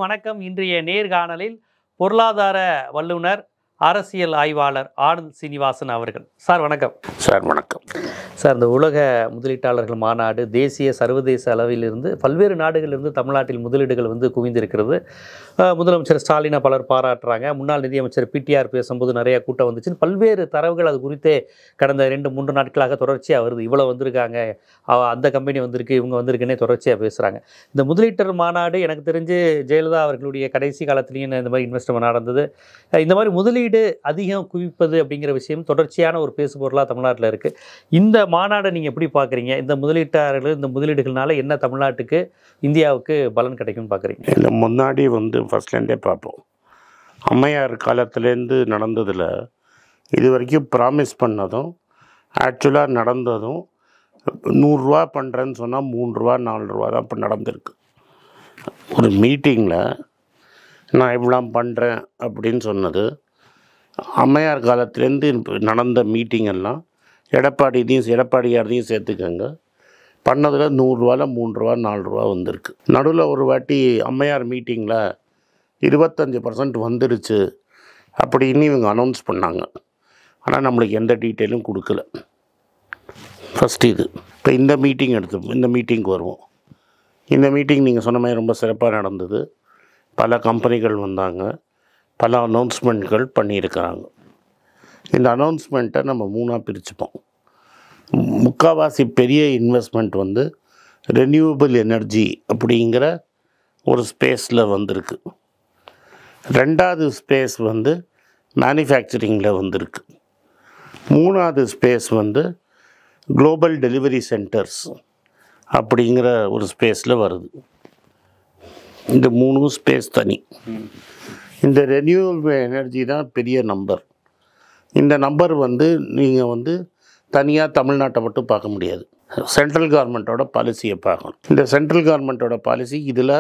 அனைவருக்கும் வணக்கம். இன்றைய நேர்காணலில் பொருளாதார வல்லுனர், அரசியல் ஆய்வாளர் ஆனந்த் சீனிவாசன் அவர்கள். சார் வணக்கம். சார் வணக்கம். சார், இந்த உலக முதலீட்டாளர்கள் மாநாடு தேசிய சர்வதேச அளவிலிருந்து பல்வேறு நாடுகளிலிருந்து தமிழ்நாட்டில் முதலீடுகள் குவிந்திருக்கிறது. முதலமைச்சர் ஸ்டாலினை பலர் பாராட்டுறாங்க. முன்னாள் நிதியமைச்சர் பிடிஆர் பேசும்போது நிறைய கூட்டம் வந்துச்சு. பல்வேறு தரவுகள் அது குறித்தே கடந்த 2-3 நாட்களாக தொடர்ச்சியாக வருது. இவ்வளோ வந்திருக்காங்க, அந்த கம்பெனி வந்திருக்கு, இவங்க வந்திருக்குன்னே தொடர்ச்சியாக பேசுகிறாங்க. இந்த முதலீட்டர் மாநாடு எனக்கு தெரிஞ்சு ஜெயலலிதா அவர்களுடைய கடைசி காலத்திலையும் இந்த மாதிரி இன்வெஸ்ட்மெண்ட் நடந்தது. இந்த மாதிரி முதலீடு அதிகம் குவிப்பது அப்படிங்கிற விஷயம் தொடர்ச்சியான ஒரு பேசுபொருளாக தமிழ்நாட்டில் இருக்குது. இந்த மாநாடை நீங்கள் எப்படி பார்க்குறீங்க? இந்த முதலீட்டாளர்கள், இந்த முதலீடுகள்னால என்ன தமிழ்நாட்டுக்கு, இந்தியாவுக்கு பலன் கிடைக்கும்னு பார்க்குறீங்க? இந்த முன்னாடி ஃபர்ஸ்ட்லேருந்தே பார்ப்போம். அம்மையார் காலத்துலேருந்து நடந்ததில் இது வரைக்கும் ப்ராமிஸ் பண்ணதும் ஆக்சுவலாக நடந்ததும் 100 ரூபா பண்ணுறேன்னு சொன்னால் 3 ரூபா 4 ரூபா தான் இப்போ நடந்திருக்கு. ஒரு மீட்டிங்கில் நான் இவ்வளோ பண்ணுறேன் அப்படின்னு சொன்னது அம்மையார் காலத்துலேருந்து நடந்த மீட்டிங்கெல்லாம் எடப்பாடியாரையும் சேர்த்துக்கங்க, பண்ணதில் 100 ரூபாவில் 3 ரூபா 4 ரூபா வந்திருக்கு. நடுவில் ஒரு வாட்டி அம்மையார் மீட்டிங்கில் 25% வந்துருச்சு அப்படின்னு இவங்க அனௌன்ஸ் பண்ணாங்க. ஆனால் நம்மளுக்கு எந்த டீட்டெயிலும் கொடுக்கல. ஃபஸ்ட்டு இது. இப்போ இந்த மீட்டிங்க்கு வருவோம். இந்த மீட்டிங் நீங்கள் சொன்ன மாதிரி ரொம்ப சிறப்பாக நடந்தது. பல கம்பெனிகள் வந்தாங்க, பல அனௌன்ஸ்மெண்ட்கள் பண்ணியிருக்கிறாங்க. இந்த அனௌன்ஸ்மெண்ட்டை நம்ம 3ஆக பிரிச்சுப்போம். முக்கால்வாசி பெரிய இன்வெஸ்ட்மெண்ட் ரெனியூவபிள் எனர்ஜி அப்படிங்கிற ஒரு ஸ்பேஸில் வந்திருக்கு. 2வது ஸ்பேஸ் மேனுஃபேக்சரிங்கில் வந்திருக்கு. 3வது ஸ்பேஸ் குளோபல் டெலிவரி சென்டர்ஸ் அப்படிங்கிற ஒரு ஸ்பேஸில் வருது. இந்த 3 ஸ்பேஸ் தனி. இந்த ரெனியூவபிள் எனர்ஜி தான் பெரிய நம்பர். இந்த நம்பர் நீங்கள் தனியாக தமிழ்நாட்டை மட்டும் பார்க்க முடியாது. சென்ட்ரல் கவர்மெண்ட்டோட பாலிசியை பார்க்கணும். இந்த சென்ட்ரல் கவர்மெண்ட்டோட பாலிசி இதில்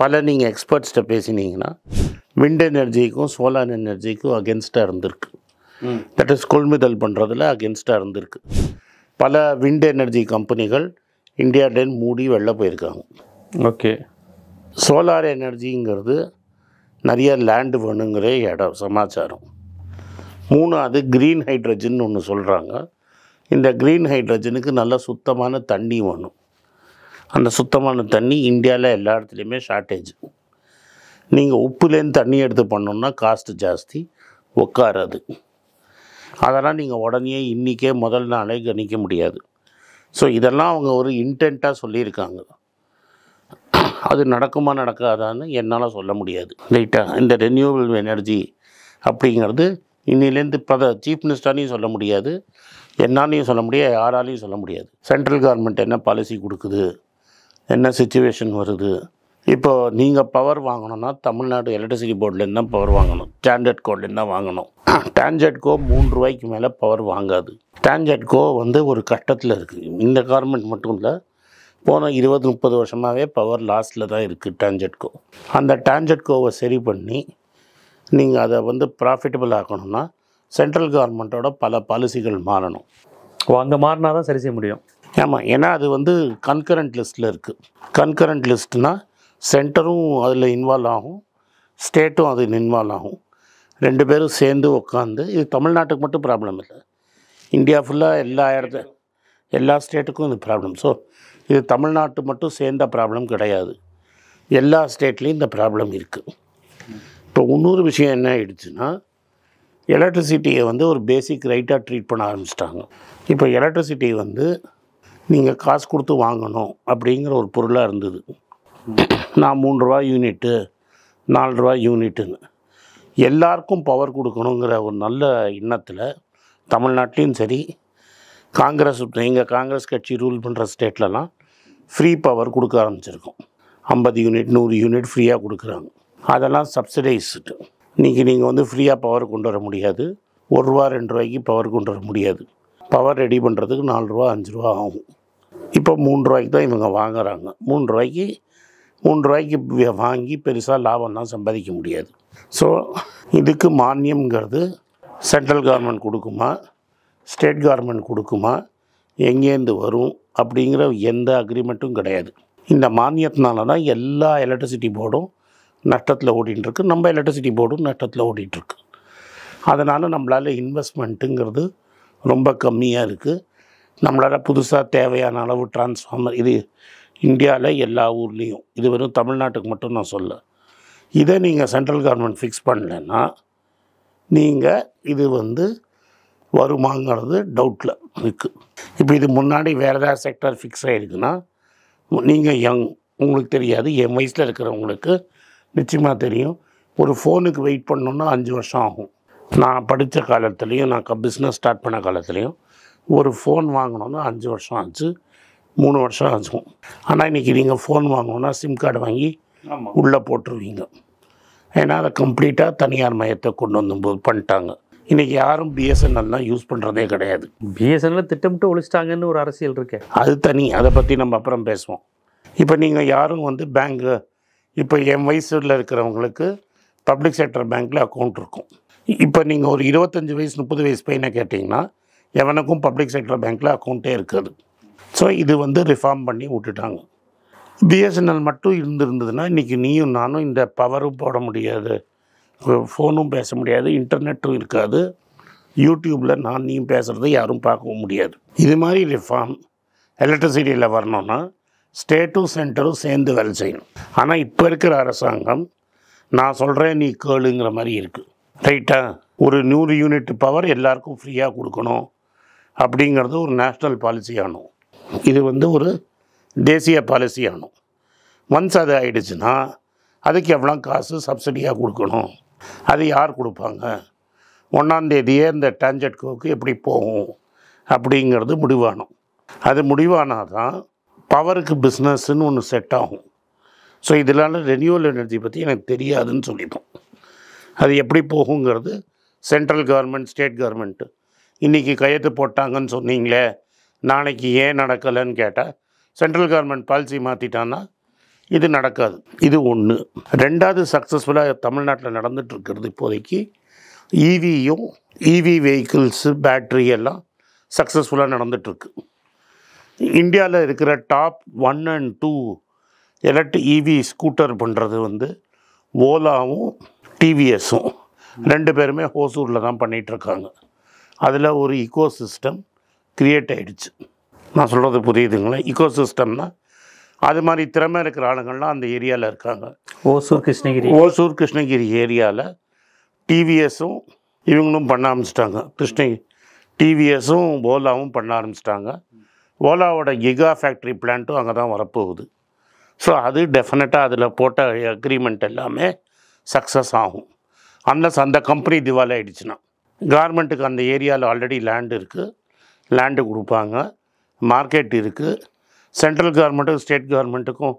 பல நீங்கள் எக்ஸ்பர்ட்ஸ்கிட்ட பேசினீங்கன்னா விண்ட் எனர்ஜிக்கும் சோலார் எனர்ஜிக்கும் அகென்ஸ்டாக இருந்திருக்கு. தட் இஸ் கொள்முதல் பண்ணுறதுல அகென்ஸ்டாக இருந்திருக்கு. பல விண்ட் எனர்ஜி கம்பெனிகள் இந்தியாவிலேருந்து மூடி வெளில போயிருக்காங்க. ஓகே. சோலார் எனர்ஜிங்கிறது நிறைய லேண்டு வேணுங்கிற சமாச்சாரம். 3வது க்ரீன் ஹைட்ரஜன் ஒன்று சொல்கிறாங்க. இந்த க்ரீன் ஹைட்ரஜனுக்கு நல்ல சுத்தமான தண்ணி வேணும். அந்த சுத்தமான தண்ணி இந்தியாவில் எல்லா இடத்துலையுமே ஷார்ட்டேஜ். நீங்கள் உப்புலேருந்து தண்ணி எடுத்து பண்ணோன்னா காஸ்ட்டு ஜாஸ்தி, உட்காராது. அதெல்லாம் நீங்கள் உடனே இன்றைக்கே முதல் நாளே கணிக்க முடியாது. ஸோ இதெல்லாம் அவங்க ஒரு இன்டென்ட்டாக சொல்லியிருக்காங்க. அது நடக்குமா நடக்காதான்னு என்னால் சொல்ல முடியாது. ரைட்டாக இந்த ரெனியூவபிள் எனர்ஜி அப்படிங்கிறது இன்னிலேருந்து சீஃப் மினிஸ்டர்னையும் சொல்ல முடியாது, என்னாலையும் சொல்ல முடியாது, யாராலையும் சொல்ல முடியாது. சென்ட்ரல் கவர்மெண்ட் என்ன பாலிசி கொடுக்குது, என்ன சிச்சுவேஷன் வருது. இப்போது நீங்கள் பவர் வாங்கணுன்னா தமிழ்நாடு எலக்ட்ரிசிட்டி போர்ட்லேருந்து தான் பவர் வாங்கணும், ஸ்டாண்டர்ட் தான் வாங்கணும். டான்ஜெட்கோ 3 ரூபாய்க்கு மேலே பவர் வாங்காது. டான்ஜெட்கோ ஒரு கட்டத்தில் இருக்குது. இந்த கவர்மெண்ட் மட்டும் இல்லை, போன 20-30 வருஷமாகவே பவர் லாஸில் தான் இருக்குது டான்ஜெட்கோ. அந்த டான்ஜெட்கோவை சரி பண்ணி நீங்கள் அதை ப்ராஃபிட்டபிள் ஆக்கணும்னா சென்ட்ரல் கவர்மெண்ட்டோட பல பாலிசிகள் மாறணும். அங்கே மாறினா தான் சரி செய்ய முடியும். ஆமாம், ஏன்னா அது கன்கரண்ட் லிஸ்ட்டில் இருக்குது. கன்கரண்ட் லிஸ்ட்னால் சென்டரும் அதில் இன்வால்வ் ஆகும், ஸ்டேட்டும் அதில் இன்வால்வ் ஆகும். 2 பேரும் சேர்ந்து உட்காந்து, இது தமிழ்நாட்டுக்கு மட்டும் ப்ராப்ளம் இல்லை, இந்தியா ஃபுல்லாக எல்லா ஸ்டேட்டுக்கும் இது ப்ராப்ளம். ஸோ இது தமிழ்நாட்டு மட்டும் சேர்ந்த ப்ராப்ளம் கிடையாது, எல்லா ஸ்டேட்லேயும் இந்த ப்ராப்ளம் இருக்குது. இப்போ இன்னொரு விஷயம் என்ன ஆகிடுச்சுன்னா, எலக்ட்ரிசிட்டியை ஒரு பேசிக் ரைட்டாக ட்ரீட் பண்ண ஆரம்பிச்சிட்டாங்க. இப்போ எலக்ட்ரிசிட்டி நீங்கள் காசு கொடுத்து வாங்கணும் அப்படிங்கிற ஒரு பொருளாக இருந்தது. நான் 3 ரூபா யூனிட்டு 4 ரூபா யூனிட்டுன்னு எல்லாருக்கும் பவர் கொடுக்கணுங்கிற ஒரு நல்ல எண்ணத்தில் தமிழ்நாட்டிலையும் சரி, எங்கள் காங்கிரஸ் கட்சி ரூல் பண்ணுற ஸ்டேட்லலாம் ஃப்ரீ பவர் கொடுக்க ஆரம்பிச்சிருக்கோம். 50 யூனிட் 100 யூனிட் ஃப்ரீயாக கொடுக்குறாங்க. அதெல்லாம் சப்சிடைஸ்டு. நீங்கள் ஃப்ரீயாக பவர் கொண்டு வர முடியாது, 1 ரூபா 2 ரூபாய்க்கு பவர் கொண்டு வர முடியாது. பவர் ரெடி பண்ணுறதுக்கு 4 ரூபா 5 ரூபா ஆகும். இப்போ 3 ரூபாய்க்கு தான் இவங்க வாங்குறாங்க. 3 ரூபாய்க்கு வாங்கி பெருசாக லாபம்லாம் சம்பாதிக்க முடியாது. ஸோ இதுக்கு மானியம்ங்கிறது சென்ட்ரல் கவர்மெண்ட் கொடுக்குமா, ஸ்டேட் கவர்மெண்ட் கொடுக்குமா, எங்கேருந்து வரும் அப்படிங்கிற எந்த அக்ரிமெண்ட்டும் கிடையாது. இந்த மானியத்தினால தான் எல்லா எலக்ட்ரிசிட்டி போர்டும் நஷ்டத்தில் ஓடிட்டுருக்கு, நம்ம எலக்ட்ரிசிட்டி போர்டும் நஷ்டத்தில் ஓடிட்டுருக்கு. அதனால் நம்மளால் இன்வெஸ்ட்மெண்ட்டுங்கிறது ரொம்ப கம்மியாக இருக்குது. நம்மளால் புதுசாக தேவையான அளவு டிரான்ஸ்ஃபார்மர் இது இந்தியாவில் எல்லா ஊர்லேயும், இது வெறும் தமிழ்நாட்டுக்கு மட்டும் நான் சொல்ல, இதை நீங்கள் சென்ட்ரல் கவர்மெண்ட் ஃபிக்ஸ் பண்ணலைன்னா நீங்கள் இது வருமாங்கிறது டவுட்டில் இருக்குது. இப்போ இது முன்னாடி வேறு ஏதாவது செக்டர் ஃபிக்ஸ் ஆகிருக்குன்னா நீங்கள் உங்களுக்கு தெரியாது, என் வயசில் இருக்கிறவங்களுக்கு நிச்சயமாக தெரியும். ஒரு ஃபோனுக்கு வெயிட் பண்ணணுன்னா 5 வருஷம் ஆகும். நான் படித்த காலத்துலேயும் நான் பிஸ்னஸ் ஸ்டார்ட் பண்ண காலத்துலேயும் ஒரு ஃபோன் வாங்கணுன்னா 5 வருஷம் ஆச்சு, 3 வருஷம் ஆச்சும். ஆனால் இன்றைக்கி நீங்கள் ஃபோன் வாங்கணுன்னா சிம் கார்டு வாங்கி உள்ளே போட்டுருவீங்க. ஏன்னா அதை கம்ப்ளீட்டாக தனியார் மையத்தை கொண்டு வந்து பண்ணிட்டாங்க. இன்றைக்கி யாரும் பிஎஸ்என்எல்லாம் யூஸ் பண்ணுறதே கிடையாது. பிஎஸ்என்எல் திட்டமிட்டு ஒழிச்சிட்டாங்கன்னு ஒரு அரசியல் இருக்கு, அது தனி, அதை பற்றி நம்ம அப்புறம் பேசுவோம். இப்போ நீங்கள் யாரும் பேங்க்கு, இப்போ என் வயசில் இருக்கிறவங்களுக்கு பப்ளிக் செக்டர் பேங்க்கில் அக்கௌண்ட் இருக்கும். இப்போ நீங்கள் ஒரு 25 வயசு 30 வயசு பையனை கேட்டிங்கன்னா எவனுக்கும் பப்ளிக் செக்டர் பேங்க்கில் அக்கௌண்ட்டே இருக்காது. ஸோ இது ரிஃபார்ம் பண்ணி விட்டுட்டாங்க. பிஎஸ்என்எல் மட்டும் இருந்ததுன்னா இன்றைக்கி நீயும் நானும் இந்த பவரும் போட முடியாது, ஃபோனும் பேச முடியாது, இன்டர்நெட்டும் இருக்காது, யூடியூப்பில் நீயும் பேசுகிறத யாரும் பார்க்கவும் முடியாது. இது மாதிரி ரிஃபார்ம் எலக்ட்ரிசிட்டியில் வரணுன்னா ஸ்டேட்டும் சென்டரும் சேர்ந்து வேலை செய்யணும். ஆனால் இப்போ இருக்கிற அரசாங்கம் நான் சொல்கிறேன் நீ கேளுங்கிற மாதிரி இருக்குது. ரைட்டா? ஒரு 100 யூனிட் பவர் எல்லாருக்கும் ஃப்ரீயாக கொடுக்கணும் அப்படிங்கிறது ஒரு நேஷ்னல் பாலிசி ஆகணும். இது ஒரு தேசிய பாலிசி ஆகணும். ஒன்ஸ் அது ஆகிடுச்சுன்னா அதுக்கு எவ்வளோ காசு சப்சிடியாக கொடுக்கணும், அது யார் கொடுப்பாங்க, 1ஆம் தேதியே இந்த டான்ஜெட்கோவுக்கு எப்படி போகும் அப்படிங்கிறது முடிவானோம். அது முடிவானால் தான் பவருக்கு பிஸ்னஸ்ன்னு ஒன்று செட் ஆகும். ஸோ இதனால் ரெனியூவல் எனர்ஜி பற்றி எனக்கு தெரியாதுன்னு சொல்லிப்போம். அது எப்படி போகுங்கிறது சென்ட்ரல் கவர்மெண்ட் ஸ்டேட் கவர்மெண்ட்டு இன்றைக்கி கையெழுத்து போட்டாங்கன்னு சொன்னீங்களே, நாளைக்கு ஏன் நடக்கலைன்னு கேட்டால் சென்ட்ரல் கவர்மெண்ட் பாலிசி மாற்றிட்டான்னா இது நடக்காது. இது ஒன்று. ரெண்டாவது, சக்ஸஸ்ஃபுல்லாக தமிழ்நாட்டில் நடந்துகிட்ருக்கிறது இப்போதைக்கு ஈவியும் இவி வெஹிக்கிள்ஸு பேட்ரி எல்லாம் சக்ஸஸ்ஃபுல்லாக நடந்துகிட்ருக்கு. இந்தியாவில் இருக்கிற டாப் 1 and 2 இவி ஸ்கூட்டர் பண்ணுறது ஓலாவும் டிவிஎஸும் 2 பேருமே ஹோசூரில் தான் பண்ணிகிட்ருக்காங்க. அதில் ஒரு இக்கோ சிஸ்டம் க்ரியேட் ஆகிடுச்சு. நான் சொல்கிறது புரியுதுங்களா? இக்கோ சிஸ்டம்னா அது மாதிரி திறமை இருக்கிற ஆளுங்கள்லாம் அந்த ஏரியாவில் இருக்காங்க. ஓசூர் கிருஷ்ணகிரி ஏரியாவில் டிவிஎஸும் இவங்களும் பண்ண ஆரம்பிச்சிட்டாங்க. டிவிஎஸும் ஓலாவும் பண்ண ஆரம்பிச்சிட்டாங்க. ஓலாவோட கிகா ஃபேக்ட்ரி பிளான்ட்டும் அங்கே தான் வரப்போகுது. ஸோ அது டெஃபினட்டாக அதில் போட்ட அக்ரிமெண்ட் எல்லாமே சக்ஸஸ் ஆகும். அந்த கம்பெனி திவால் ஆகிடுச்சுன்னா கவர்மெண்ட்டுக்கு அந்த ஏரியாவில் ஆல்ரெடி லேண்டு இருக்குது, லேண்டு கொடுப்பாங்க, மார்க்கெட் இருக்குது. சென்ட்ரல் கவர்மெண்ட்டுக்கும் ஸ்டேட் கவர்மெண்ட்டுக்கும்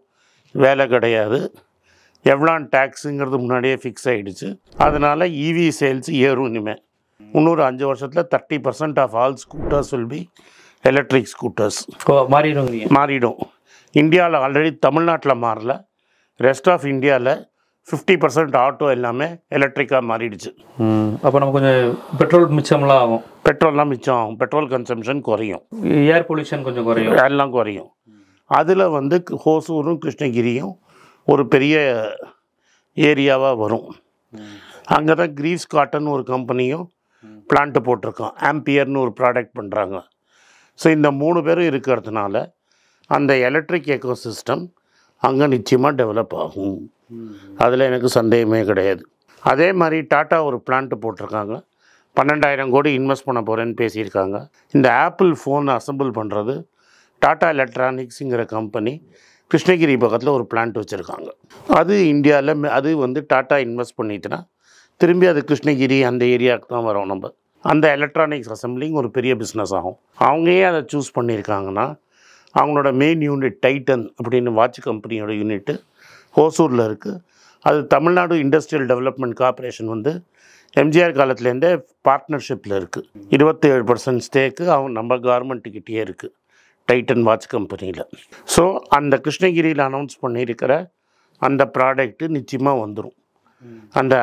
வேலை கிடையாது. எவ்வளோ டேக்ஸுங்கிறது முன்னாடியே ஃபிக்ஸ் ஆகிடுச்சு. அதனால் இவி சேல்ஸ் ஏறும். இனிமேல் இன்னொரு 5 வருஷத்தில் 30% of all scooters will be electric scooters. மாறிடும். இந்தியாவில் ஆல்ரெடி தமிழ்நாட்டில் மாறல, ரெஸ்ட் ஆஃப் இந்தியாவில் 50% ஆட்டோ எல்லாமே எலக்ட்ரிக்காக மாறிடுச்சு. அப்போ நம்ம கொஞ்சம் பெட்ரோல் மிச்சம்லாம் ஆகும். பெட்ரோல்லாம் மிச்சம் ஆகும், பெட்ரோல் கன்சம்ஷன் குறையும், ஏர் பொல்யூஷன் கொஞ்சம் குறையும், எல்லாம் குறையும். அதில் ஹோசூரும் கிருஷ்ணகிரியும் ஒரு பெரிய ஏரியாவாக வரும். அங்கே தான் கிரீவ்ஸ் காட்டன் ஒரு கம்பெனியும் பிளான்ட்டு போட்டிருக்கோம். ஆம்பியர்னு ஒரு ப்ராடக்ட் பண்ணுறாங்க. ஸோ இந்த 3 பேரும் இருக்கிறதுனால அந்த எலக்ட்ரிக் எக்கோ சிஸ்டம் அங்கே நிச்சயமாக டெவலப் ஆகும். அதில் எனக்கு சந்தேகமே கிடையாது. அதே மாதிரி டாட்டா ஒரு பிளான்ட்டு போட்டிருக்காங்க, 12,000 கோடி இன்வெஸ்ட் பண்ண போகிறேன்னு பேசியிருக்காங்க. இந்த ஆப்பிள் ஃபோன் அசம்பிள் பண்ணுறது டாட்டா எலக்ட்ரானிக்ஸுங்கிற கம்பெனி கிருஷ்ணகிரி பக்கத்தில் ஒரு பிளான்ட் வச்சுருக்காங்க. அது இந்தியாவில் அது டாட்டா இன்வெஸ்ட் பண்ணிட்டுனா திரும்பி அது கிருஷ்ணகிரி அந்த ஏரியாவுக்கு தான் வரும். நம்ம அந்த எலக்ட்ரானிக்ஸ் அசம்பிளிங் ஒரு பெரிய பிஸ்னஸ் ஆகும். அவங்க ஏன் அதை சூஸ் பண்ணியிருக்காங்கன்னா, அவங்களோட மெயின் யூனிட் டைட்டன் அப்படின்னு வாட்ச் கம்பெனியோட யூனிட்டு ஹோசூரில் இருக்குது. அது Tamil Nadu industrial development corporation MGR காலத்துலேருந்தே பார்ட்னர்ஷிப்பில் இருக்குது. 27% ஸ்டேக்கு நம்ம கவர்மெண்ட்டுக்கிட்டே இருக்குது டைட்டன் வாட்ச் கம்பெனியில். ஸோ அந்த கிருஷ்ணகிரியில் அனௌன்ஸ் பண்ணியிருக்கிற அந்த ப்ராடக்ட்டு நிச்சயமாக வந்துடும். அந்த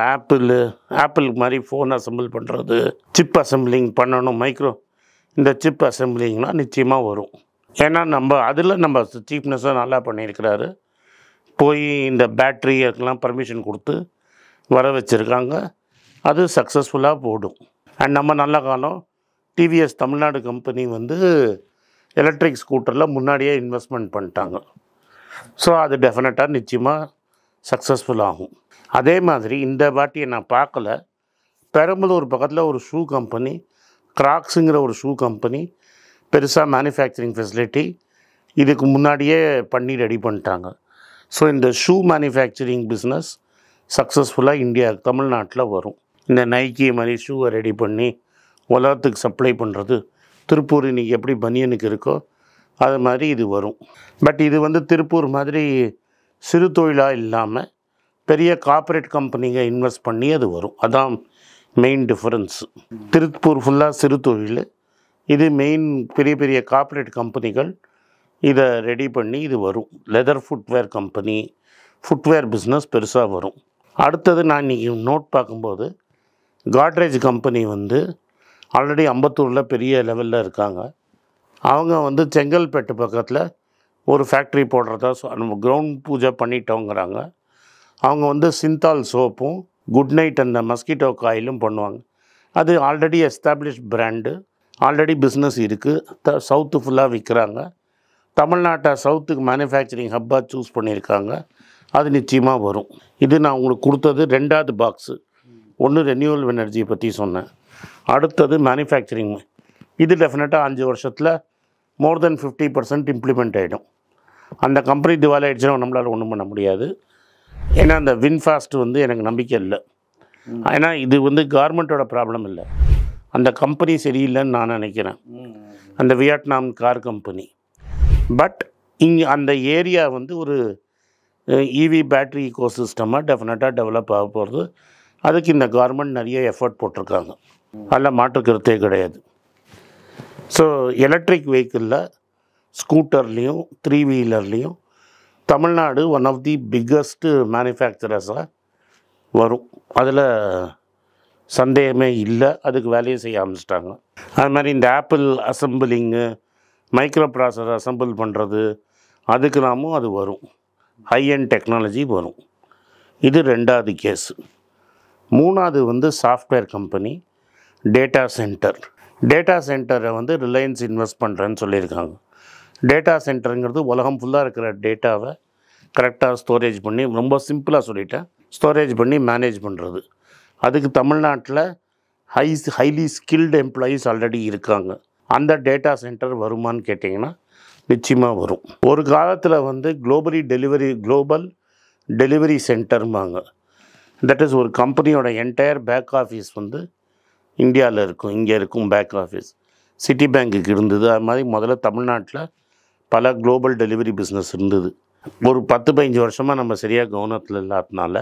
ஆப்பிள் மாதிரி ஃபோன் அசம்பிள் பண்ணுறது, சிப் அசம்பிளிங் பண்ணணும், இந்த சிப் அசம்பிளிங்லாம் நிச்சயமாக வரும். ஏன்னா நம்ம சீஃப் மினிஸ்டர் நல்லா பண்ணியிருக்கிறாரு. போய் இந்த பேட்ரிக்கெல்லாம் பர்மிஷன் கொடுத்து வர வச்சுருக்காங்க. அது சக்ஸஸ்ஃபுல்லாக போடும். அண்ட் நம்ம நல்ல காலம் டிவிஎஸ் தமிழ்நாடு கம்பெனி வந்து எலக்ட்ரிக் ஸ்கூட்டரில் முன்னாடியே இன்வெஸ்ட்மெண்ட் பண்ணிட்டாங்க. ஸோ அது டெஃபினட்டாக நிச்சயமாக சக்ஸஸ்ஃபுல் ஆகும். அதே மாதிரி இந்த வாட்டியை நான் பார்க்கல, பெரம்பலூர் பக்கத்தில் ஒரு ஷூ கம்பெனி, கிராக்ஸுங்கிற ஒரு ஷூ கம்பெனி பெருசாக மேனுஃபேக்சரிங் ஃபெசிலிட்டி இதுக்கு முன்னாடியே பண்ணி ரெடி பண்ணிட்டாங்க. ஸோ இந்த ஷூ மேனுஃபேக்சரிங் பிஸ்னஸ் சக்ஸஸ்ஃபுல்லாக இந்தியா தமிழ்நாட்டில் வரும். இந்த நைக்கி மாதிரி ஷூவை ரெடி பண்ணி உலகத்துக்கு சப்ளை பண்ணுறது, திருப்பூர் இன்றைக்கி எப்படி பனியனுக்கு இருக்கோ அது மாதிரி இது வரும். பட் இது வந்து திருப்பூர் மாதிரி சிறு தொழிலாக இல்லாமல் பெரிய கார்ப்பரேட் கம்பெனிங்க இன்வெஸ்ட் பண்ணி அது வரும். அதான் மெயின் டிஃப்ரென்ஸு. திருப்பூர் ஃபுல்லாக சிறு தொழில், இது மெயின் பெரிய பெரிய கார்ப்பரேட் கம்பெனிகள் இதை ரெடி பண்ணி இது வரும். Leather footwear company, footwear business பெருசாக வரும். அடுத்தது நான் இன்றைக்கி நோட் பார்க்கும்போது காட்ரேஜ் கம்பெனி வந்து ஆல்ரெடி அம்பத்தூரில் பெரிய லெவலில் இருக்காங்க. அவங்க வந்து செங்கல்பட்டு பக்கத்தில் ஒரு ஃபேக்ட்ரி போடுறதா கிரவுண்ட் பூஜை பண்ணிட்டோங்கிறாங்க. அவங்க வந்து சிந்தால் சோப்பும் குட் நைட் அந்த மஸ்கிட்டோ காயிலும் பண்ணுவாங்க. அது already establish brand, already business இருக்குது, சவுத்து ஃபுல்லாக விற்கிறாங்க. தமிழ்நாட்டை சவுத்துக்கு மேனுஃபேக்சரிங் ஹப்பாக சூஸ் பண்ணியிருக்காங்க. அது நிச்சயமாக வரும். இது நான் உங்களுக்கு கொடுத்தது 2வது பாக்ஸு. ஒன்று ரெனியூவல் எனர்ஜியை பற்றி சொன்னேன், அடுத்தது மேனுஃபேக்சரிங். இது டெஃபினட்டாக 5 வருஷத்தில் மோர் தென் 50% இம்ப்ளிமெண்ட் ஆகிடும். அந்த கம்பெனி திவாலி ஆகிடுச்சுன்னா நம்மளால் ஒன்றும் பண்ண முடியாது. ஏன்னா அந்த வின்ஃபாஸ்ட் வந்து எனக்கு நம்பிக்கை இல்லை. ஏன்னா இது வந்து கவர்மெண்ட்டோட ப்ராப்ளம் இல்லை, அந்த கம்பெனி சரியில்லைன்னு நான் நினைக்கிறேன், அந்த வியட்நாம் கார் கம்பெனி. பட் இங்கே அந்த ஏரியா வந்து ஒரு இவி பேட்ரி ஈகோ சிஸ்டமாக டெஃபினட்டாக டெவலப் ஆக போகிறது. அதுக்கு இந்த கவர்மெண்ட் நிறைய எஃபர்ட் போட்டிருக்காங்க, அதில் மாற்றுக்கருத்தே கிடையாது. ஸோ எலக்ட்ரிக் வெஹிக்கிளில் ஸ்கூட்டர்லேயும் 3 வீலர்லேயும் Tamil Nadu one of the biggest மேனுஃபேக்சரர்ஸாக வரும். அதில் சந்தேகமே இல்லை. அதுக்கு வேலையை செய்ய ஆரம்பிச்சிட்டாங்க. அது மாதிரி இந்த ஆப்பிள் அசம்பிளிங்கு, மைக்ரோ ப்ராசஸர் அசம்பிள் பண்ணுறது, அதுக்கு நாமும் அது வரும். ஹை அண்ட் டெக்னாலஜி வரும். இது 2வது கேஸு. 3வது வந்து software company, data centre. Data சென்டரை வந்து ரிலையன்ஸ் இன்வெஸ்ட் பண்ணுறேன்னு சொல்லியிருக்காங்க. டேட்டா சென்டருங்கிறது உலகம் ஃபுல்லாக இருக்கிற டேட்டாவை கரெக்டாக ஸ்டோரேஜ் பண்ணி, ரொம்ப சிம்பிளாக சொல்லிட்டேன், ஸ்டோரேஜ் பண்ணி மேனேஜ் பண்ணுறது. அதுக்கு தமிழ்நாட்டில் ஹைலி ஸ்கில்டு எம்ப்ளாயீஸ் ஆல்ரெடி இருக்காங்க. அந்த டேட்டா சென்டர் வருமானு கேட்டிங்கன்னா நிச்சயமாக வரும். ஒரு காலத்தில் வந்து குளோபல் டெலிவரி சென்டர்மாங்க. தட் இஸ் ஒரு கம்பெனியோட என்டையர் பேக் ஆஃபீஸ் வந்து இந்தியாவில் இருக்கும், இங்கே இருக்கும் பேக் ஆஃபீஸ். சிட்டி பேங்க்குக்கு இருந்தது. அது மாதிரி முதல்ல தமிழ்நாட்டில் பல குளோபல் டெலிவரி பிஸ்னஸ் இருந்தது. ஒரு 10-15 வருஷமாக நம்ம சரியாக கவனத்தில் இல்லாதனால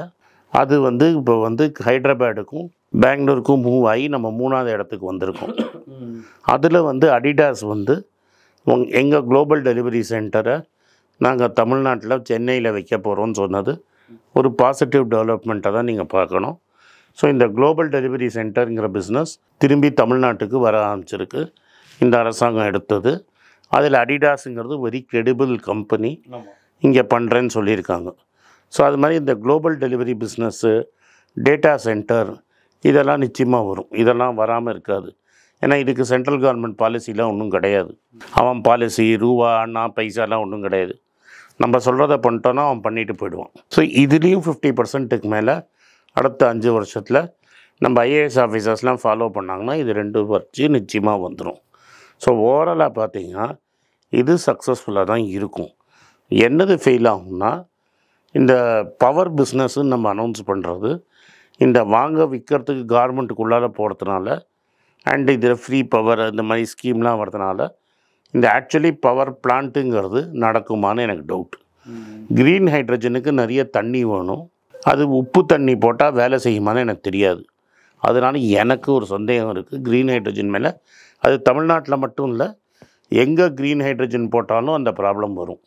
அது வந்து இப்போ வந்து ஹைதராபாடுக்கும் பெங்களூருக்கும் மூவ் ஆகி நம்ம 3வது இடத்துக்கு வந்திருக்கோம். அதில் வந்து அடிடாஸ் வந்து எங்கள் குளோபல் டெலிவரி சென்டரை நாங்கள் தமிழ்நாட்டில் சென்னையில் வைக்க போகிறோன்னு சொன்னது ஒரு பாசிட்டிவ் டெவலப்மெண்ட்டை தான் நீங்கள் பார்க்கணும். ஸோ இந்த குளோபல் டெலிவரி சென்டருங்கிற பிஸ்னஸ் திரும்பி தமிழ்நாட்டுக்கு வர ஆரம்பிச்சிருக்கு, இந்த அரசாங்கம் எடுத்தது. அதில் அடிடாஸுங்கிறது வெரி கிரெடிபிள் கம்பெனி இங்கே பண்ணுறேன்னு சொல்லியிருக்காங்க. ஸோ அது மாதிரி இந்த global delivery business, data centre இதெல்லாம் நிச்சயமாக வரும். இதெல்லாம் வராமல் இருக்காது. ஏன்னா இதுக்கு சென்ட்ரல் கவர்மெண்ட் பாலிசிலாம் ஒன்றும் கிடையாது. அவன் பாலிசி ரூபா அண்ணா பைசாலாம் ஒன்றும் கிடையாது. நம்ம சொல்கிறத பண்ணிட்டோன்னா அவன் பண்ணிட்டு போயிடுவான். ஸோ இதுலேயும் 50%க்கு மேலே அடுத்த 5 வருஷத்தில் நம்ம ஐஏஎஸ் ஆஃபீஸர்ஸ்லாம் ஃபாலோ பண்ணாங்கன்னா இது 2 வச்சு நிச்சயமாக வந்துடும். ஸோ ஓவராலாக பார்த்திங்கன்னா இது சக்ஸஸ்ஃபுல்லாக தான் இருக்கும். என்னது ஃபெயில் ஆகும்னா இந்த பவர் பிஸ்னஸ்ன்னு நம்ம அனௌன்ஸ் பண்ணுறது, இந்த வாங்க விற்கிறதுக்கு கவர்மெண்ட்டுக்குள்ளார போகிறதுனால அண்ட் இதில் ஃப்ரீ பவர் இந்த மாதிரி ஸ்கீம்லாம் வரதுனால இந்த ஆக்சுவலி பவர் பிளான்ட்டுங்கிறது நடக்குமான்னு எனக்கு டவுட். க்ரீன் ஹைட்ரஜனுக்கு நிறைய தண்ணி வேணும், அது உப்பு தண்ணி போட்டால் வேலை செய்யுமான்னு எனக்கு தெரியாது. அதனால் எனக்கு ஒரு சந்தேகம் இருக்குது க்ரீன் ஹைட்ரஜன் மேலே. அது தமிழ்நாட்டில் மட்டும் இல்லை, எங்கே க்ரீன் ஹைட்ரஜன் போட்டாலும் அந்த ப்ராப்ளம் வரும்.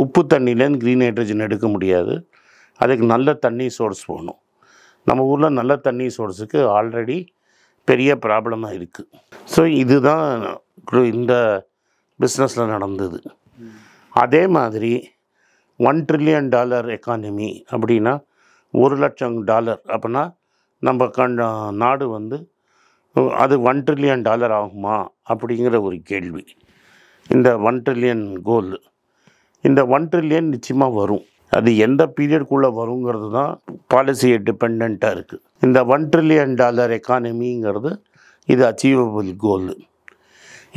உப்பு தண்ணியிலேருந்து க்ரீன் ஹைட்ரஜன் எடுக்க முடியாது, அதுக்கு நல்ல தண்ணி சோர்ஸ் போகணும். நம்ம ஊரில் நல்ல தண்ணி சோர்ஸுக்கு ஆல்ரெடி பெரிய ப்ராப்ளமாக இருக்குது. ஸோ இதுதான் இந்த பிஸ்னஸில் நடந்தது. அதே மாதிரி $1 trillion எக்கானமி அப்படின்னா $1,00,000 அப்படின்னா நம்ம நாடு வந்து அது $1 trillion ஆகுமா அப்படிங்கிற ஒரு கேள்வி. இந்த 1 trillion கோல், இந்த 1 trillion நிச்சயமாக வரும். அது எந்த பீரியட்குள்ளே வருங்கிறது தான் பாலிசியை டிபெண்ட்டாக இருக்குது. இந்த $1 trillion எக்கானமிங்கிறது இது அச்சீவபிள் கோல்.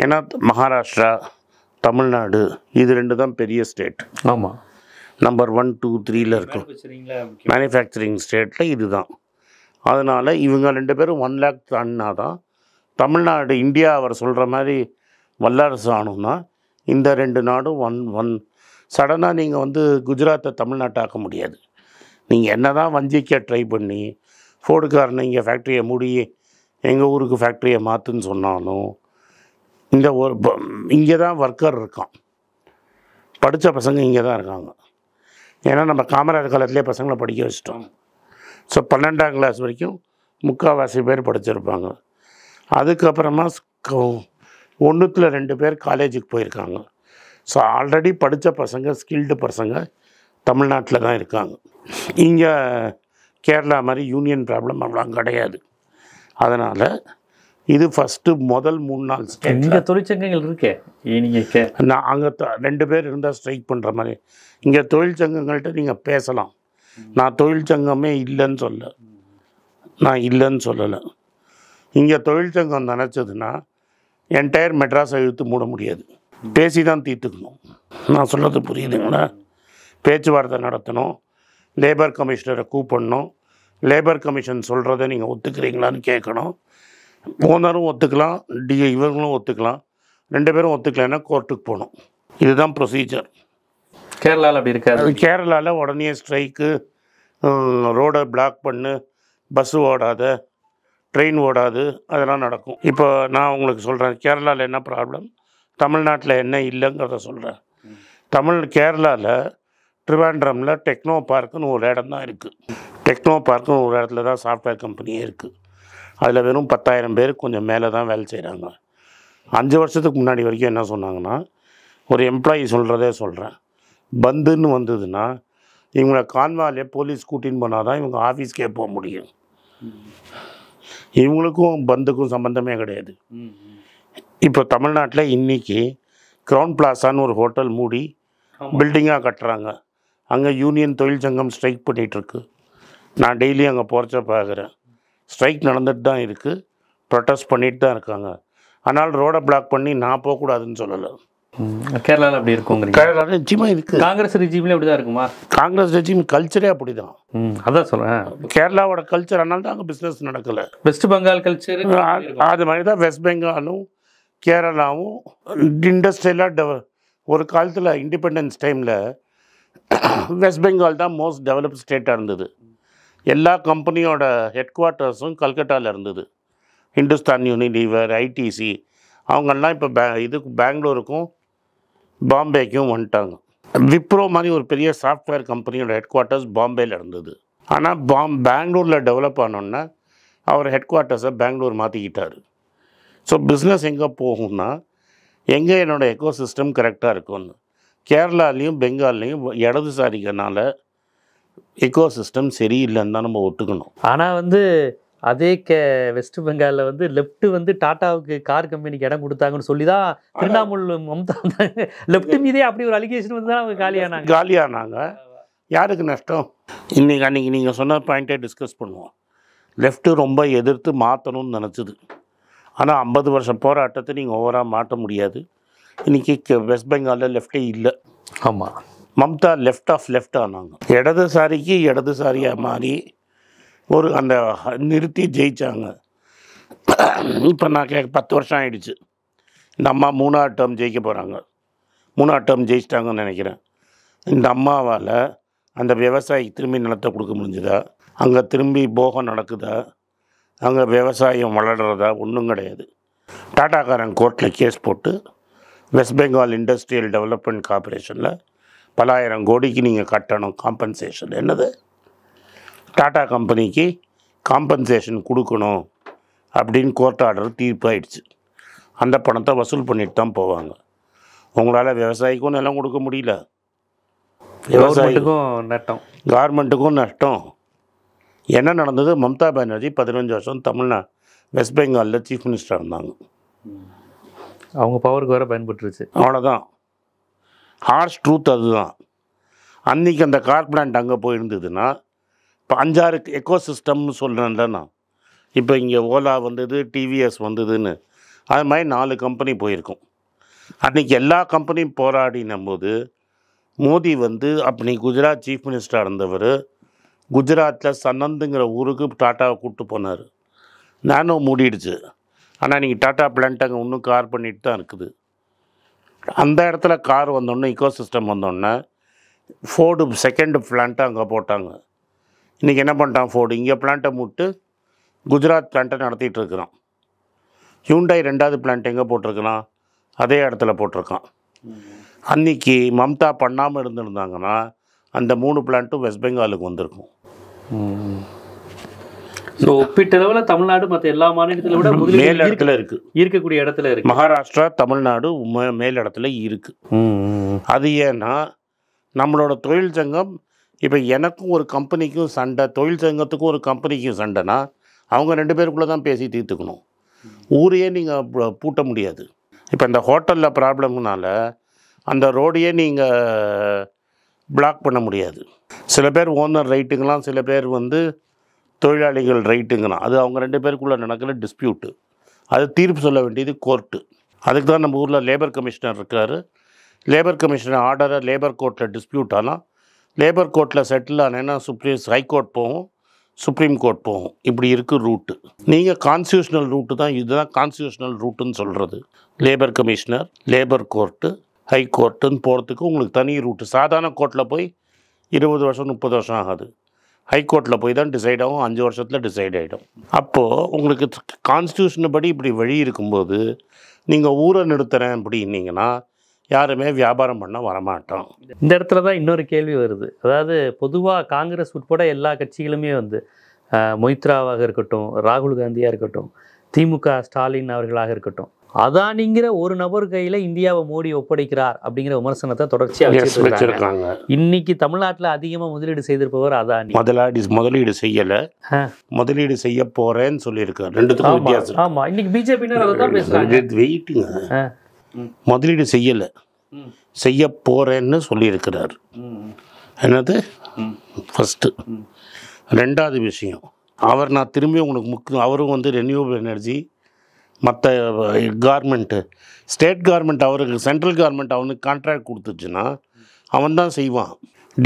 ஏன்னா மகாராஷ்டிரா, தமிழ்நாடு இது 2 தான் பெரிய ஸ்டேட். ஆமாம், நம்பர் 1, 2, 3ல் இருக்கும் மேனுஃபேக்சரிங் ஸ்டேட்டில் இது தான். அதனால் இவங்க 2 பேரும் 1 lakh தாண்டினா தான் தமிழ்நாடு இந்தியா அவர் சொல்கிற மாதிரி வல்லரசு ஆகணும்னா இந்த 2 நாடும் சடனாக நீங்கள் வந்து குஜராத்தை தமிழ்நாட்டாக்க முடியாது. நீங்கள் என்ன தான் வஞ்சிக்க ட்ரை பண்ணி ஃபோர்டுக்காரனை இங்கே ஃபேக்ட்ரியை மூடி எங்கள் ஊருக்கு ஃபேக்ட்ரியை மாற்றுன்னு சொன்னாலும் இந்த இங்கே தான் ஒர்க்கர் இருக்கான், படித்த பசங்க இங்கே தான் இருக்காங்க. ஏன்னா நம்ம காமராஜர் காலத்திலே பசங்களை படிக்க வச்சிட்டோம். ஸோ 12ஆம் கிளாஸ் வரைக்கும் முக்கால்வாசி பேர் படிச்சிருப்பாங்க. அதுக்கப்புறமா 1ல் 2 பேர் காலேஜுக்கு போயிருக்காங்க. ஸோ ஆல்ரெடி படித்த பசங்க, ஸ்கில்டு பசங்க தமிழ்நாட்டில் தான் இருக்காங்க. இங்கே கேரளா மாதிரி யூனியன் ப்ராப்ளம் அவ்வளோ கிடையாது. அதனால் இது ஃபஸ்ட்டு முதல் 3-4 ஸ்டேட் இங்கே தொழிற்சங்கங்கள் இருக்கே. நான் அங்கே 2 பேர் இருந்தால் ஸ்ட்ரைக் பண்ணுற மாதிரி. இங்கே தொழிற்சங்கங்கள்கிட்ட நீங்கள் பேசலாம். நான் தொழிற்சங்கமே இல்லைன்னு சொல்லலை. இங்கே தொழிற்சங்கம் நினச்சதுன்னா என்டையர் மெட்ராஸை இழுத்து மூட முடியாது. பேசி தான் தீர்த்துக்கணும். நான் சொல்கிறது புரியுதுங்களா? பேச்சுவார்த்தை நடத்தணும், லேபர் கமிஷனரை கூப்பிடணும், லேபர் கமிஷன் சொல்கிறத நீங்கள் ஒத்துக்கிறீங்களான்னு கேட்கணும். ஓனரும் ஒத்துக்கலாம், இவர்களும் ஒத்துக்கலாம். 2 பேரும் ஒத்துக்கலைன்னா கோர்ட்டுக்கு போகணும். இதுதான் ப்ரொசீஜர். கேரளாவில் அப்படி இருக்காது. கேரளாவில் உடனே ஸ்ட்ரைக்கு, ரோடை பிளாக் பண்ணு, பஸ்ஸு ஓடாத, ட்ரெயின் ஓடாது, அதெல்லாம் நடக்கும். இப்போ நான் உங்களுக்கு சொல்கிறேன் கேரளாவில் என்ன ப்ராப்ளம், தமிழ்நாட்டில் என்ன இல்லைங்கிறத சொல்கிறேன். கேரளாவில் ட்ரிவாண்ட்ரமில் டெக்னோ பார்க்குன்னு ஒரு இடம் தான் இருக்குது. டெக்னோ பார்க்குன்னு ஒரு இடத்துல தான் சாஃப்ட்வேர் கம்பெனியே இருக்குது. அதில் வெறும் 10,000 பேர் கொஞ்சம் மேலே தான் வேலை செய்கிறாங்க. 5 வருஷத்துக்கு முன்னாடி வரைக்கும் என்ன சொன்னாங்கன்னா, ஒரு எம்ப்ளாயி சொல்கிறேன், பந்துன்னு வந்ததுன்னா இவங்களை கான்வாலே போலீஸ் கூட்டின்னு போனால் தான் இவங்க ஆஃபீஸ்க்கே போக முடியும். இவங்களுக்கும் பந்துக்கும் சம்மந்தமே கிடையாது. இப்போ தமிழ்நாட்டில் இன்றைக்கி க்ரௌன் பிளாசான்னு ஒரு ஹோட்டல் மூடி பில்டிங்காக கட்டுறாங்க. அங்கே யூனியன் தொழிற்சங்கம் ஸ்ட்ரைக் பண்ணிகிட்ருக்கு. நான் டெய்லி அங்கே போகிறச்ச பார்க்குறேன். ஸ்ட்ரைக் நடந்துட்டு தான் இருக்குது, ப்ரொட்டஸ்ட் பண்ணிட்டு தான் இருக்காங்க. ஆனால் ரோடை பிளாக் பண்ணி நான் போகக்கூடாதுன்னு சொல்லலை. கேரளாவில் அப்படி இருக்கும். கேரளாவில் நிச்சயமாக இருக்குது. காங்கிரஸ் ரெஜிம்லேயே அப்படி தான் இருக்குமா? காங்கிரஸ் ரெஜிம் கல்ச்சரே அப்படி தான். அதான் சொல்கிறேன், கேரளாவோட கல்ச்சர் அதனால தான் அங்கே பிஸ்னஸ் நடக்கலை. வெஸ்ட் பெங்கால் கல்ச்சர் அது மாதிரி தான் வெஸ்ட் பெங்காலும் கேரளாவும் இண்டஸ்ட்ரியலாக ஒரு காலத்தில் இண்டிபெண்டன்ஸ் டைமில் வெஸ்ட் பெங்கால் தான் மோஸ்ட் டெவலப்ட் ஸ்டேட்டாக இருந்தது. எல்லா கம்பெனியோட ஹெட் குவார்ட்டர்ஸும் கல்கட்டாவில் இருந்தது. ஹிந்துஸ்தான் யூனிலீவர், ஐடிசி அவங்கெல்லாம் இப்போ பெங்களூருக்கும் பாம்பேக்கும் வந்துட்டாங்க. விப்ரோ மாதிரி ஒரு பெரிய சாஃப்ட்வேர் கம்பெனியோட ஹெட் குவார்ட்டர்ஸ் பாம்பேயில் இருந்தது. ஆனால் பெங்களூரில் டெவலப் ஆனோன்னா அவர் ஹெட் குவார்ட்டர்ஸை பெங்களூர் மாற்றிக்கிட்டார். ஸோ பிஸ்னஸ் எங்கே போகும்னா எங்கே என்னோடய எக்கோ சிஸ்டம் கரெக்டாக இருக்கும்னு. கேரளாலேயும் பெங்கால்லையும் இடதுசாரிகனால எக்கோ சிஸ்டம் சரியில்லைன்னு தான் நம்ம ஒத்துக்கணும். ஆனால் அதே வெஸ்ட் பெங்காலில் லெஃப்ட் டாட்டாவுக்கு கார் கம்பெனிக்கு இடம் கொடுத்தாங்கன்னு சொல்லி தான் திரிணாமுல் மம்தா லெஃப்ட் மீதே அப்படி ஒரு அலிகேஷன் தான் அவங்க காலியானாங்க. யாருக்கு நஷ்டம்? அன்றைக்கி நீங்கள் சொன்ன பாயிண்ட்டே டிஸ்கஸ் பண்ணுவோம். லெஃப்ட்டு ரொம்ப எதிர்த்து மாற்றணும்னு நினச்சிது. ஆனால் 50 வருஷம் போராட்டத்தை நீங்கள் ஓவராக மாற்ற முடியாது. இன்றைக்கி வெஸ்ட் பெங்காலில் லெஃப்டே இல்லை. ஆமாம், மம்தா லெஃப்ட் ஆனாங்க. இடதுசாரிக்கு இடதுசாரியாக மாறி ஒரு அந்த நிறுத்தி ஜெயித்தாங்க. இப்போ நான் 10 வருஷம் ஆகிடுச்சு. இந்த அம்மா 3ஆவது டேர்ம் ஜெயிக்க போகிறாங்க. 3ஆவது டேர்ம் ஜெயிச்சிட்டாங்கன்னு நினைக்கிறேன். இந்த அம்மாவால் அந்த விவசாயிக்கு திரும்பி நிலத்தை கொடுக்க முடிஞ்சுதா? அங்கே திரும்பி போகம் நடக்குதா? அங்கே விவசாயம் வளர்கிறதா? ஒன்றும் கிடையாது. டாட்டாக்காரன் கோர்ட்டில் கேஸ் போட்டு வெஸ்ட் பெங்கால் இண்டஸ்ட்ரியல் டெவலப்மெண்ட் கார்பரேஷனில் பல ஆயிரம் கோடிக்கு நீங்கள் கட்டணும் காம்பன்சேஷன். என்னது, டாடா கம்பெனிக்கு காம்பன்சேஷன் கொடுக்கணும் அப்படின்னு கோர்ட் ஆர்டர் தீர்ப்பாயிடுச்சு. அந்த பணத்தை வசூல் பண்ணிட்டு தான் போவாங்க. உங்களால் விவசாயிக்கும் நிலம் கொடுக்க முடியல, கவர்மெண்ட்டுக்கும் நட்டம். கவர்மெண்ட்டுக்கும் நஷ்டம். என்ன நடந்தது? மம்தா பானர்ஜி 15 வருஷம் வெஸ்ட் பெங்காலில் சீஃப் மினிஸ்டர் இருந்தாங்க. அவங்க பவருக்கு வேறு பயன்பட்டுருச்சு. அவ்வளோதான். ஹார்ஷ் ட்ரூத் அதுதான். அன்றைக்கி அந்த கார் பிளான்ட் அங்கே போயிருந்ததுன்னா இப்போ 5-6 எக்கோசிஸ்டம்னு சொல்கிறேன்ல நான். இப்போ இங்கே ஓலா வந்தது, டிவிஎஸ் வந்ததுன்னு, அது மாதிரி 4 கம்பெனி போயிருக்கும். அன்றைக்கி எல்லா கம்பெனியும் போராடினும் போது மோடி அப்படி குஜராத் சீஃப் மினிஸ்டராக இருந்தவர் குஜராத்தில் சனந்துங்கிற ஊருக்கு டாட்டாவை கூப்பிட்டு போனார். நானும் மூடிடுச்சு. ஆனால் இன்றைக்கி டாட்டா பிளான்ட் அங்கே இன்னும் கார் பண்ணிட்டு தான் இருக்குது. அந்த இடத்துல கார் வந்தோடனே, இக்கோசிஸ்டம் வந்தோடனே ஃபோர்டு செகண்ட் பிளான்ட்டை அங்கே போட்டாங்க. இன்றைக்கி என்ன பண்ணிட்டான் ஃபோர்டு? இங்கே பிளான்ட்டை மூட்டு குஜராத் பிளான்ட்டை நடத்திட்டு இருக்கிறான். ஹியூண்டாய் 2வது பிளான்ட் எங்கே போட்டிருக்கிறான்? அதே இடத்துல போட்டிருக்கான். அன்றைக்கி மம்தா பண்ணாமல் இருந்திருந்தாங்கன்னா அந்த 3 பிளான்ட்டும் வெஸ்ட் பெங்காலுக்கு வந்திருக்கும். ஸோ ஒப்பீட்டளவில் தமிழ்நாடு மற்ற எல்லா மாநிலத்தில் விட மேல் இடத்துல இருக்குது, இருக்கக்கூடிய இடத்துல இருக்குது. மகாராஷ்டிரா, தமிழ்நாடு மேல் இடத்துல இருக்குது. அது ஏன்னா நம்மளோட தொழில் சங்கம் இப்போ எனக்கும் ஒரு கம்பெனிக்கும் சண்டை, தொழில் சங்கத்துக்கும் ஒரு கம்பெனிக்கும் சண்டைனா அவங்க 2 பேருக்குள்ளே தான் பேசி தீர்த்துக்கணும். ஊரையே நீங்கள் பூட்ட முடியாது. இப்போ இந்த ஹோட்டலில் ப்ராப்ளம்னால அந்த ரோடையே நீங்கள் பிளாக் பண்ண முடியாது. சில பேர் ஓனர் ரைட்டுங்களாம், சில பேர் தொழிலாளிகள் ரைட்டுங்களாம். அது அவங்க 2 பேருக்குள்ளே நடக்கிற டிஸ்பியூட்டு. அது தீர்ப்பு சொல்ல வேண்டியது கோர்ட்டு. அதுக்கு தான் நம்ம ஊரில் லேபர் கமிஷனர் இருக்கார். லேபர் கமிஷனர் ஆர்டரை லேபர் கோர்ட்டில் டிஸ்பியூட் ஆனால் லேபர் கோர்ட்டில் செட்டில் ஆனேன்னா ஹைகோர்ட் போகும், சுப்ரீம் கோர்ட் போகும். இப்படி இருக்குது ரூட்டு. நீங்கள் கான்ஸ்டியூஷனல் ரூட்டு தான், இதுதான் கான்ஸ்டியூஷனல் ரூட்டுன்னு சொல்கிறது. Labour commissioner, labour court, high கோர்ட்டுன்னு போகிறதுக்கு உங்களுக்கு தனி ரூட்டு. சாதாரண கோர்ட்டில் போய் 20 வருஷம் 30 வருஷம் ஆகாது. ஹைகோர்ட்டில் போய் தான் டிசைட் ஆகும், 5 வருஷத்தில் டிசைட் ஆகிடும். அப்போது உங்களுக்கு கான்ஸ்டியூஷன் படி இப்படி வழி இருக்கும்போது நீங்கள் ஊரை நிறுத்துகிறேன் அப்படின்னீங்கன்னா யாருமே வியாபாரம் பண்ண வரமாட்டோம். இந்த இடத்துல தான் இன்னொரு கேள்வி வருது. அதாவது பொதுவாக காங்கிரஸ் உட்பட எல்லா கட்சிகளுமே மொய்த்ராவாக இருக்கட்டும், ராகுல் காந்தியாக இருக்கட்டும், திமுக ஸ்டாலின் அவர்களாக இருக்கட்டும், அதானிங்கிற ஒரு நபர் கையில் இந்தியாவை மோடி ஒப்படைக்கிறார் அப்படிங்கிற விமர்சனத்தை தொடர்ச்சியாக வச்சிருக்காங்க. இன்னைக்கு தமிழ்நாட்டில் அதிகமாக முதலீடு செய்திருப்பவர் அதானி. முதலீடு செய்யலை, முதலீடு செய்ய போகிறேன்னு சொல்லியிருக்காரு. 2த்துக்கும் வித்தியாசம். ஆமாம், இன்னைக்கு பிஜேபியினர் அதை தான் பேசுகிறாங்க. வெயிட்டுங்க, முதலீடு செய்யலை, செய்ய போகிறேன்னு சொல்லியிருக்கிறார். என்னது ஃபஸ்ட்டு. 2வது விஷயம், நான் திரும்பி உங்களுக்கு முக்கியம், அவரும் ரெனியூவபிள் எனர்ஜி, மற்ற கவர்மெண்ட்டு, ஸ்டேட் கவர்மெண்ட் அவருக்கு, சென்ட்ரல் கவர்மெண்ட் அவனுக்கு கான்ட்ராக்ட் கொடுத்துச்சுன்னா அவன் தான் செய்வான்.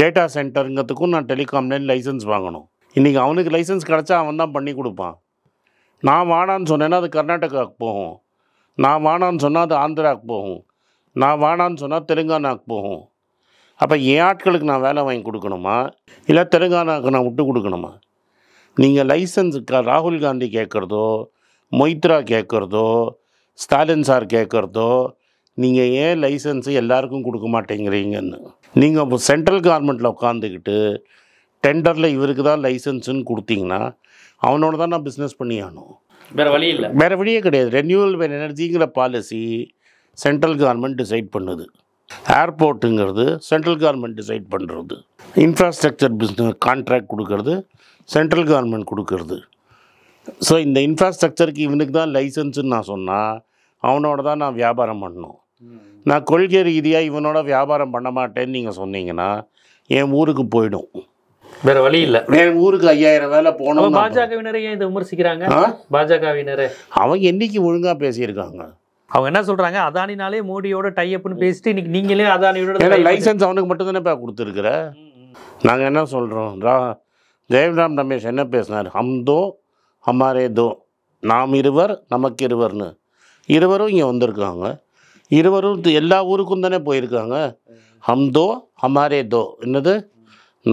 டேட்டா சென்டருங்கிறதுக்கும் நான் டெலிகாம்லேருந்து லைசன்ஸ் வாங்கணும். இன்றைக்கி அவனுக்கு லைசன்ஸ் கிடச்சா அவன் தான் பண்ணி கொடுப்பான். நான் வானான்னு சொன்னேன்னா அது கர்நாடகாவுக்கு போகும், நான் வானான்னு சொன்னால் அது ஆந்திராவுக்கு போகும், நான் வானான்னு சொன்னால் தெலுங்கானாவுக்கு போகும். அப்போ என் ஆட்களுக்கு நான் வேலை வாங்கி கொடுக்கணுமா, இல்லை தெலுங்கானாவுக்கு நான் விட்டு கொடுக்கணுமா? நீங்கள் லைசன்ஸுக்கு ராகுல் காந்தி கேட்குறதோ, மொய்த்ரா கேட்குறதோ, ஸ்டாலின் சார் கேட்குறதோ, நீங்கள் ஏன் லைசன்ஸு எல்லாருக்கும் கொடுக்க மாட்டேங்கிறீங்கன்னு. நீங்கள் இப்போ சென்ட்ரல் கவர்மெண்ட்டில் உட்காந்துக்கிட்டு டெண்டரில் இவருக்கு தான் லைசன்ஸுன்னு கொடுத்தீங்கன்னா அவனோட தான் நான் பிஸ்னஸ் பண்ணி ஆகணும். வேறு வழி இல்லை, வேறு வழியே கிடையாது. ரெனியூவபிள் எனர்ஜிங்கிற பாலிசி சென்ட்ரல் கவர்மெண்ட் டிசைட் பண்ணுது. ஏர்போர்ட்டுங்கிறது சென்ட்ரல் கவர்மெண்ட் டிசைட் பண்ணுறது. இன்ஃப்ராஸ்ட்ரக்சர் பிஸ்னஸ் கான்ட்ராக்ட் கொடுக்கறது சென்ட்ரல் கவர்மெண்ட் கொடுக்கறது. ஸோ இந்த இன்ஃப்ராஸ்ட்ரக்சருக்கு இவனுக்கு தான் லைசன்ஸுன்னு நான் சொன்னால் அவனோட தான் நான் வியாபாரம் பண்ணணும். நான் கொள்கை ரீதியாக இவனோட வியாபாரம் பண்ண மாட்டேன்னு நீங்கள் சொன்னீங்கன்னா என் ஊருக்கு போயிடும். வேறு வழி இல்லை. என் ஊருக்கு 5000 வேலை போகணும். பாஜகவினரை ஏன் இதை விமர்சிக்கிறாங்க? பாஜகவினரை அவங்க என்றைக்கு ஒழுங்காக பேசியிருக்காங்க? அவங்க என்ன சொல்கிறாங்க, அதானினாலே மோடியோட டைஅப்னு பேசிட்டு இன்னைக்கு நீங்களே அதானியோட லைசன்ஸ் அவனுக்கு மட்டும் தானே கொடுத்துருக்குற. நாங்கள் என்ன சொல்கிறோம், ஜெயராம் ரமேஷ் என்ன பேசினார்? ஹம்தோ ஹமாரே தோ, நாம் இருவர் நமக்கு இருவர்னு. இருவரும் இங்கே வந்திருக்காங்க, இருவரும் எல்லா ஊருக்கும் தானே போயிருக்காங்க. ஹம்தோ ஹமாரே தோ, என்னது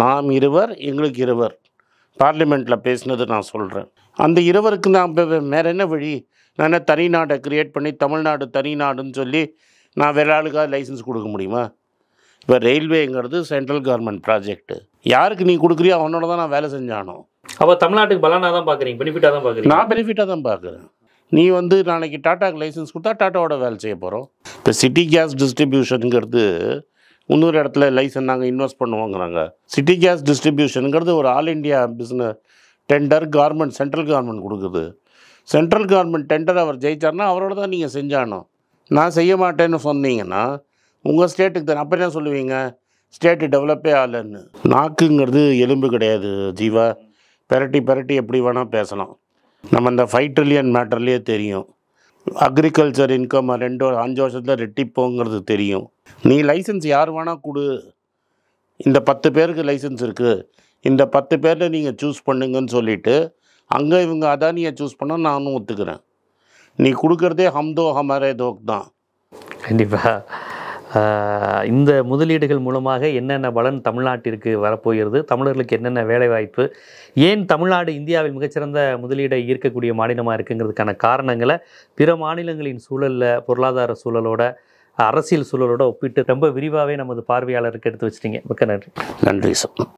நாம் இருவர் எங்களுக்கு இருவர், பார்லிமெண்ட்டில் பேசினது நான் சொல்கிறேன். அந்த இருவருக்கு நான் வேறு என்ன வழி? நான் என்ன தனி நாட்டை க்ரியேட் பண்ணி தமிழ்நாடு தனி நாடுன்னு சொல்லி நான் வேறு ஆளுக்காக லைசன்ஸ் கொடுக்க முடியுமா? இப்போ ரயில்வேங்கிறது சென்ட்ரல் கவர்மெண்ட் ப்ராஜெக்ட்டு. யாருக்கு நீ கொடுக்குறியோ அவனோட தான் நான் வேலை செஞ்சானோ. அப்போ தமிழ்நாட்டுக்கு பலனாக தான் பார்க்குறீங்க, பெனிஃபிட்டாக தான் பார்க்குறீங்க? நான் பெனிஃபிட்டாக தான் பார்க்குறேன். நீ நாளைக்கு டாட்டாக்கு லைசன்ஸ் கொடுத்தா டாட்டாவோட வேலை செய்ய போகிறோம். இப்போ சிட்டி கேஸ் டிஸ்ட்ரிபியூஷனுங்கிறது இன்னொரு இடத்துல லைசன்ஸ் நாங்கள் இன்வெஸ்ட் பண்ணுவோங்கிறாங்க. சிட்டி கேஸ் டிஸ்ட்ரிபியூஷனுங்கிறது ஒரு all India business tender government central government கொடுக்குது. சென்ட்ரல் கவர்மெண்ட் டெண்டர் அவர் ஜெயிச்சார்னா அவரோட தான் நீங்கள் செஞ்சானோம். நான் செய்ய மாட்டேன்னு சொன்னீங்கன்னா உங்கள் ஸ்டேட்டுக்கு தான். அப்போ என்ன சொல்லுவீங்க? ஸ்டேட்டு டெவலப்பே ஆகலைன்னு. நாக்குங்கிறது எலும்பு கிடையாது ஜீவா. பெரட்டி பெரட்டி எப்படி வேணால் பேசலாம். நம்ம இந்த 5 ட்ரில்லியன் மேட்டர்லேயே தெரியும். அக்ரிகல்ச்சர் இன்கம் 5 வருஷத்தில் ரெட்டிப்போங்கிறது தெரியும். நீ லைசன்ஸ் யார் வேணால் கொடு. இந்த 10 பேருக்கு லைசன்ஸ் இருக்குது, இந்த 10 பேரில் நீங்கள் சூஸ் பண்ணுங்கன்னு சொல்லிவிட்டு அங்கே இவங்க அதானியை சூஸ் பண்ணால் நானும் ஒத்துக்கிறேன். நீ கொடுக்குறதே ஹம்தோ ஹமாரே தோக் தான். கண்டிப்பாக இந்த முதலீடுகள் மூலமாக என்னென்ன பலன் தமிழ்நாட்டிற்கு வரப்போகிறது, தமிழர்களுக்கு என்னென்ன வேலைவாய்ப்பு, ஏன் தமிழ்நாடு இந்தியாவில் மிகச்சிறந்த முதலீடை ஈர்க்கக்கூடிய மாநிலமாக இருக்குங்கிறதுக்கான காரணங்களை பிற மாநிலங்களின் சூழலில், பொருளாதார சூழலோட, அரசியல் சூழலோட ஒப்பிட்டு ரொம்ப விரிவாகவே நமது பார்வையாளருக்கு எடுத்து வச்சிட்டிங்க. மிக்க நன்றி. நன்றி சார்.